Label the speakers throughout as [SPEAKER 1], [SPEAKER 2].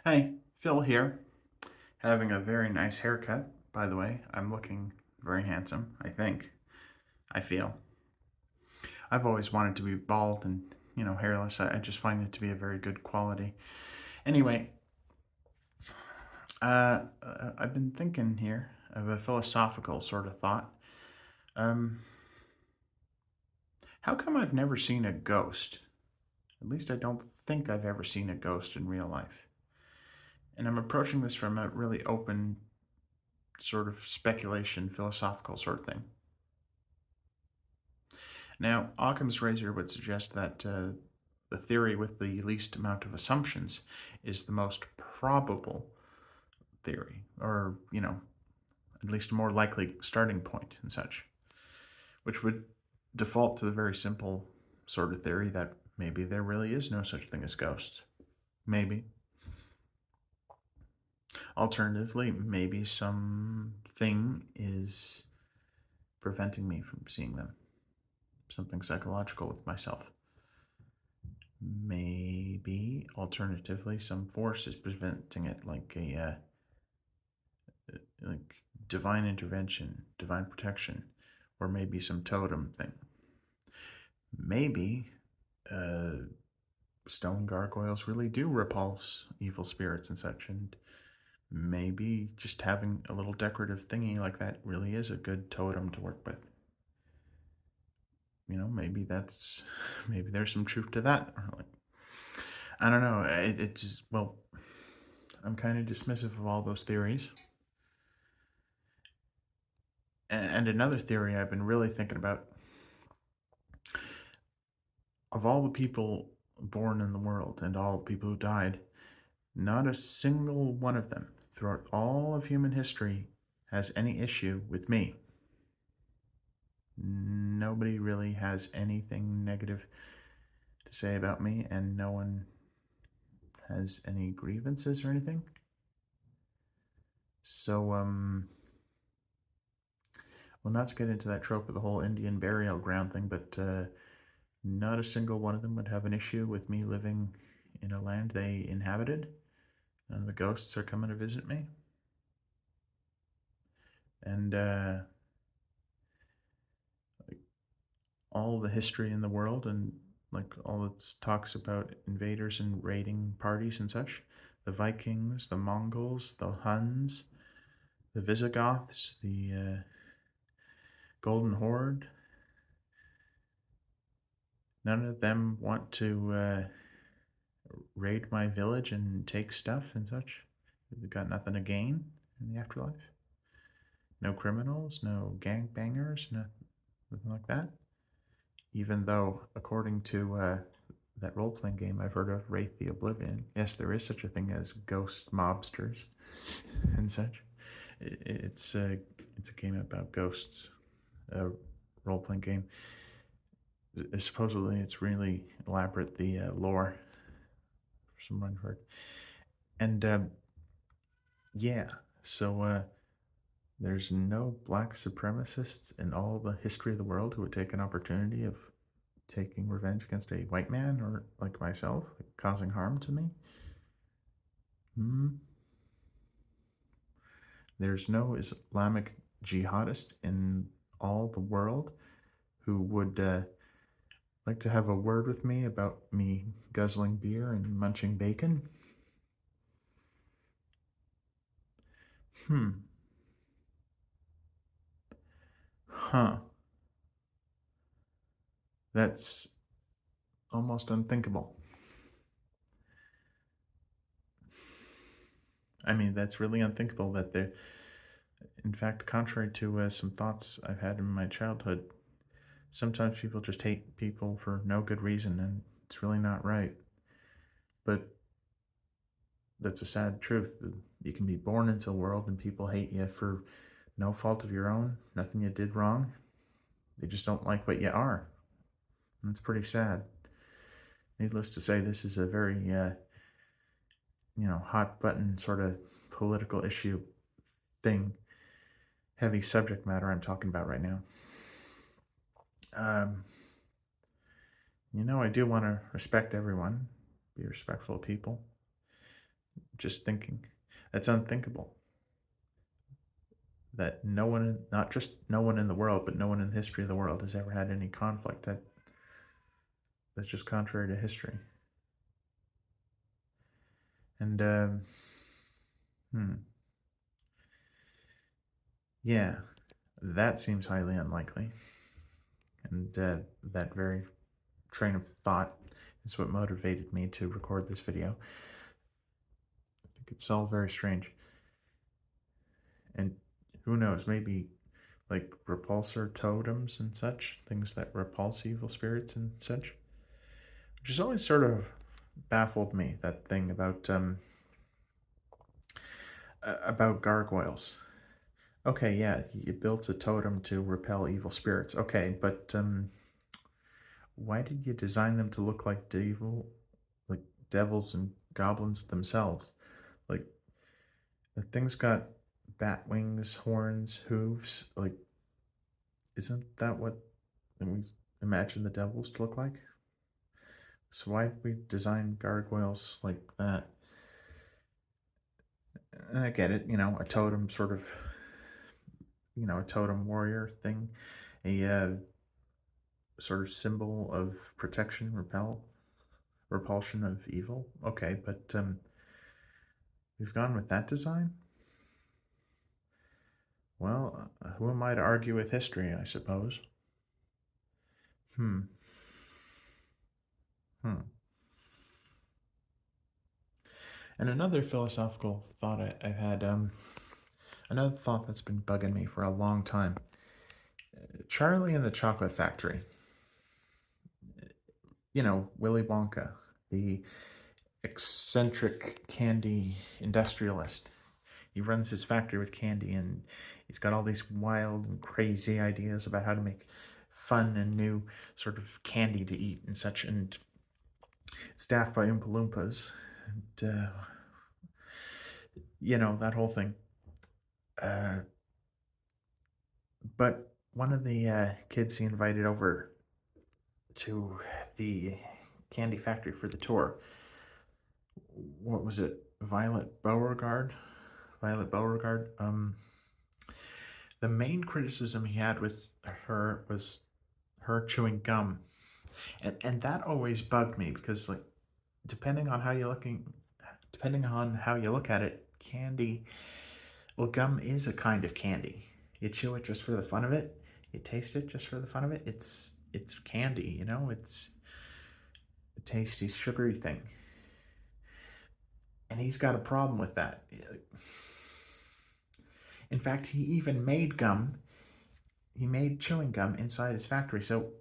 [SPEAKER 1] Hey, Phil here, having a very nice haircut, by the way. I'm looking very handsome, I think. I feel. I've always wanted to be bald and, hairless. I just find it to be a very good quality. Anyway, I've been thinking here of a philosophical sort of thought. Um, how come I've never seen a ghost? At least I don't think I've ever seen a ghost in real life. And I'm approaching this from a really open sort of speculation, philosophical sort of thing. Now, Occam's razor would suggest that the theory with the least amount of assumptions is the most probable theory, or, at least a more likely starting point and such, which would default to the very simple sort of theory that maybe there really is no such thing as ghosts. Maybe. Alternatively, maybe something is preventing me from seeing them. Something psychological with myself. Maybe, alternatively, some force is preventing it, like like divine intervention, divine protection, or maybe some totem thing. Maybe uh, stone gargoyles really do repulse evil spirits and such, and maybe just having a little decorative thingy like that really is a good totem to work with. Maybe that's maybe there's some truth to that. Or like, I don't know. It just well, I'm kind of dismissive of all those theories. And another theory I've been really thinking about, of all the people born in the world and all the people who died, not a single one of them throughout all of human history has any issue with me. Nobody really has anything negative to say about me, and no one has any grievances or anything. So, well, not to get into that trope of the whole Indian burial ground thing, but not a single one of them would have an issue with me living in a land they inhabited, and the ghosts are coming to visit me. And like all the history in the world, and like all its talks about invaders and raiding parties and such, the Vikings, the Mongols, the Huns, the Visigoths, the Golden Horde, none of them want to raid my village and take stuff and such. They've got nothing to gain in the afterlife. No criminals, no gangbangers, nothing like that. Even though, according to that role playing game I've heard of, Wraith the Oblivion, yes, there is such a thing as ghost mobsters and such. It's a game about ghosts, a role playing game. Supposedly, it's really elaborate, the lore, for someone I've heard. And yeah, so there's no black supremacists in all the history of the world who would take an opportunity of taking revenge against a white man or like myself, like causing harm to me. Hmm. There's no Islamic jihadist in all the world who would like to have a word with me about me guzzling beer and munching bacon. Hmm. Huh. That's almost unthinkable. I mean, that's really unthinkable that there, in fact, contrary to some thoughts I've had in my childhood, sometimes people just hate people for no good reason, and it's really not right. But that's a sad truth. You can be born into a world and people hate you for no fault of your own, nothing you did wrong. They just don't like what you are. And it's pretty sad. Needless to say, this is a very, hot button sort of political issue thing, heavy subject matter I'm talking about right now. Um, I do want to respect everyone, be respectful of people. Just thinking. That's unthinkable. That no one, not just no one in the world, but no one in the history of the world has ever had any conflict that's just contrary to history. And hmm, yeah, that seems highly unlikely. And that very train of thought is what motivated me to record this video. I think it's all very strange. And who knows, maybe like repulsor totems and such, things that repulse evil spirits and such. Which has always sort of baffled me, that thing about gargoyles. Okay, yeah, you built a totem to repel evil spirits. Okay, but why did you design them to look like like devils and goblins themselves? Like, the thing's got bat wings, horns, hooves. Like, isn't that what we imagine the devils to look like? So why did we design gargoyles like that? And I get it, a totem sort of, a totem warrior thing, a sort of symbol of protection, repulsion of evil. Okay, but we've gone with that design. Well, who am I to argue with history? I suppose. Hmm. Hmm. And another philosophical thought I've had, another thought that's been bugging me for a long time. Charlie and the Chocolate Factory. Willy Wonka, the eccentric candy industrialist. He runs his factory with candy, and he's got all these wild and crazy ideas about how to make fun and new sort of candy to eat and such, and staffed by Oompa Loompas. And, that whole thing. Uh, but one of the kids he invited over to the candy factory for the tour, what was it? Violet Beauregard? Violet Beauregard. The main criticism he had with her was her chewing gum, and that always bugged me because, like, depending on how you're looking, depending on how you look at it, candy, well, gum is a kind of candy. You chew it just for the fun of it. You taste it just for the fun of it. It's candy, It's a tasty, sugary thing, and he's got a problem with that. In fact, he even made gum. He made chewing gum inside his factory. So,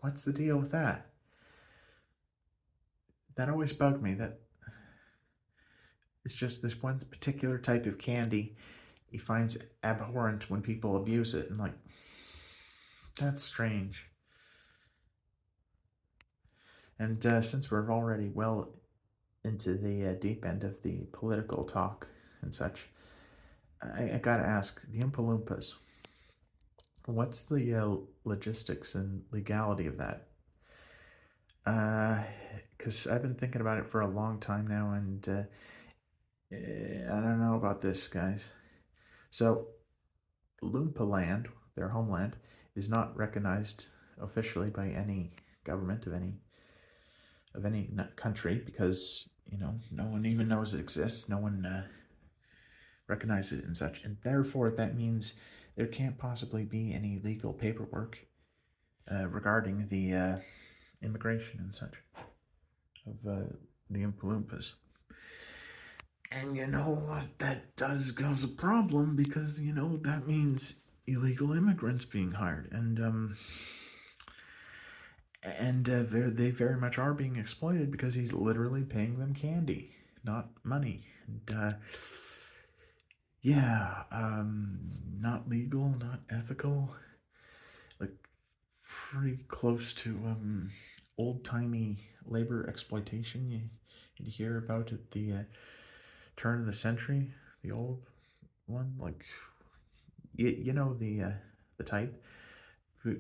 [SPEAKER 1] what's the deal with that? That always bugged me. That it's just this one particular type of candy he finds abhorrent when people abuse it, and, like, that's strange. And since we're already well into the deep end of the political talk and such, I gotta ask, the Oompa Loompas, what's the logistics and legality of that? Because I've been thinking about it for a long time now, and I don't know about this, guys. So, Loompa Land, their homeland, is not recognized officially by any government of any country because no one even knows it exists. No one recognizes it and such, and therefore that means there can't possibly be any legal paperwork regarding the immigration and such of the Oompa Loompas. And you know what? That does cause a problem because that means illegal immigrants being hired, and they very much are being exploited because he's literally paying them candy, not money. And yeah, not legal, not ethical, like pretty close to old timey labor exploitation you hear about at the turn of the century, the old one, like the type,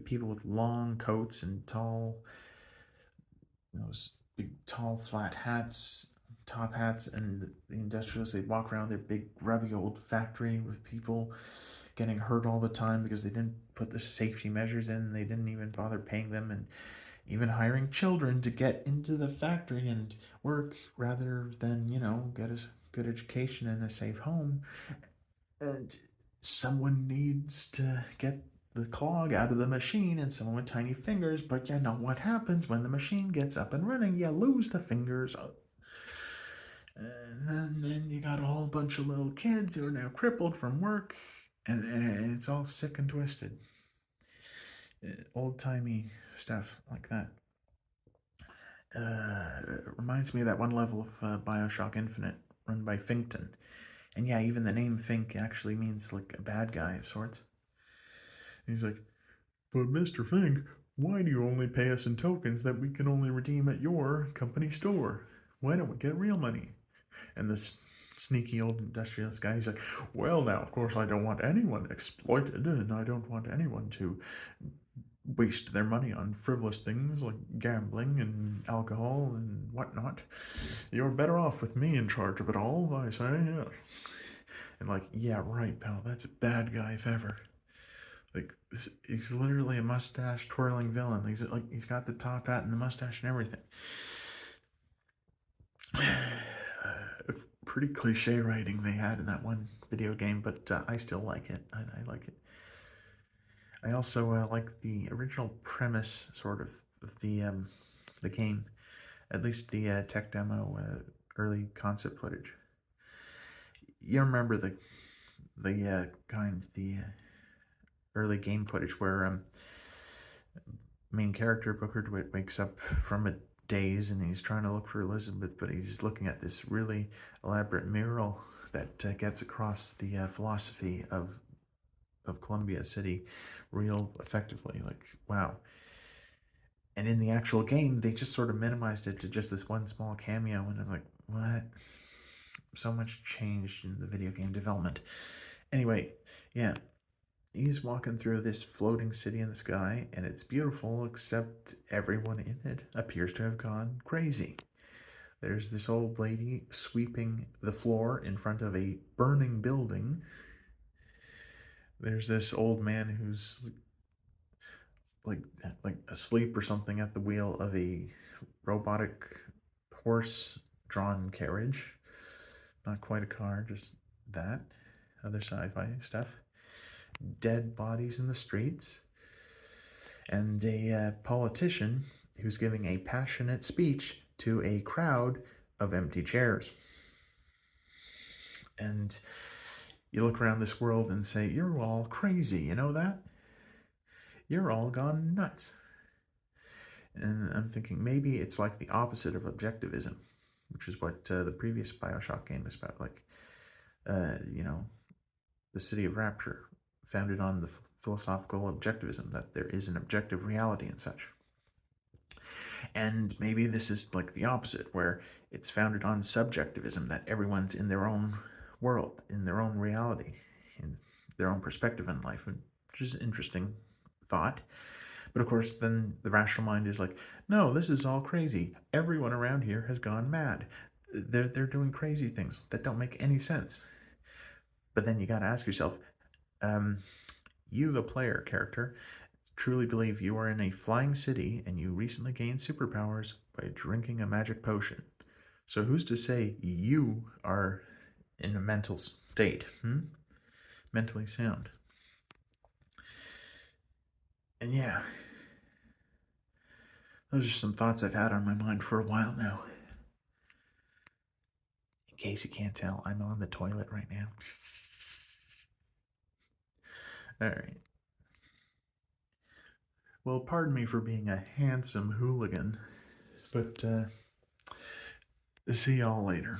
[SPEAKER 1] people with long coats and those big tall flat hats, top hats, and the industrialists, they'd walk around their big grubby old factory with people getting hurt all the time because they didn't put the safety measures in. They didn't even bother paying them, and even hiring children to get into the factory and work rather than, get a good education and a safe home. And someone needs to get the clog out of the machine, and someone with tiny fingers, but you know what happens when the machine gets up and running? You lose the fingers. And then you got a whole bunch of little kids who are now crippled from work, and it's all sick and twisted. Old timey stuff like that. It reminds me of that one level of Bioshock Infinite run by Finkton. And yeah, even the name Fink actually means like a bad guy of sorts. And he's like, but Mr. Fink, why do you only pay us in tokens that we can only redeem at your company store? Why don't we get real money? And this sneaky old industrialist guy, he's like, well, now, of course, I don't want anyone exploited, and I don't want anyone to waste their money on frivolous things like gambling and alcohol and whatnot. You're better off with me in charge of it all, I say, yeah. And like, yeah, right, pal, that's a bad guy if ever. Like, he's literally a mustache twirling villain. He's got the top hat and the mustache and everything. Pretty cliche writing they had in that one video game, but I still like it. I like it. I also like the original premise, sort of the game, at least the tech demo, early concept footage. You remember the early game footage where main character Booker DeWitt wakes up from a daze and he's trying to look for Elizabeth, but he's looking at this really elaborate mural that gets across the philosophy of Columbia City real effectively. Like, wow. And in the actual game, they just sort of minimized it to just this one small cameo, and I'm like, what? So much changed in the video game development. Anyway, yeah, he's walking through this floating city in the sky, and it's beautiful, except everyone in it appears to have gone crazy. There's this old lady sweeping the floor in front of a burning building. There's this old man who's like asleep or something at the wheel of a robotic horse-drawn carriage. Not quite a car, just that. Other sci-fi stuff. Dead bodies in the streets. And a politician who's giving a passionate speech to a crowd of empty chairs. And you look around this world and say, you're all crazy, you know that? You're all gone nuts. And I'm thinking maybe it's like the opposite of objectivism, which is what the previous Bioshock game is about. Like, the City of Rapture, founded on the philosophical objectivism, that there is an objective reality and such. And maybe this is like the opposite, where it's founded on subjectivism, that everyone's in their own world, in their own reality, in their own perspective in life, which is an interesting thought. But of course, then the rational mind is like, no, this is all crazy. Everyone around here has gone mad. They're doing crazy things that don't make any sense. But then you got to ask yourself, you, the player character, truly believe you are in a flying city and you recently gained superpowers by drinking a magic potion. So who's to say you are in a mental state? Mentally sound. And yeah, those are some thoughts I've had on my mind for a while now. In case you can't tell, I'm on the toilet right now. Alright. Well, pardon me for being a handsome hooligan, but see y'all later.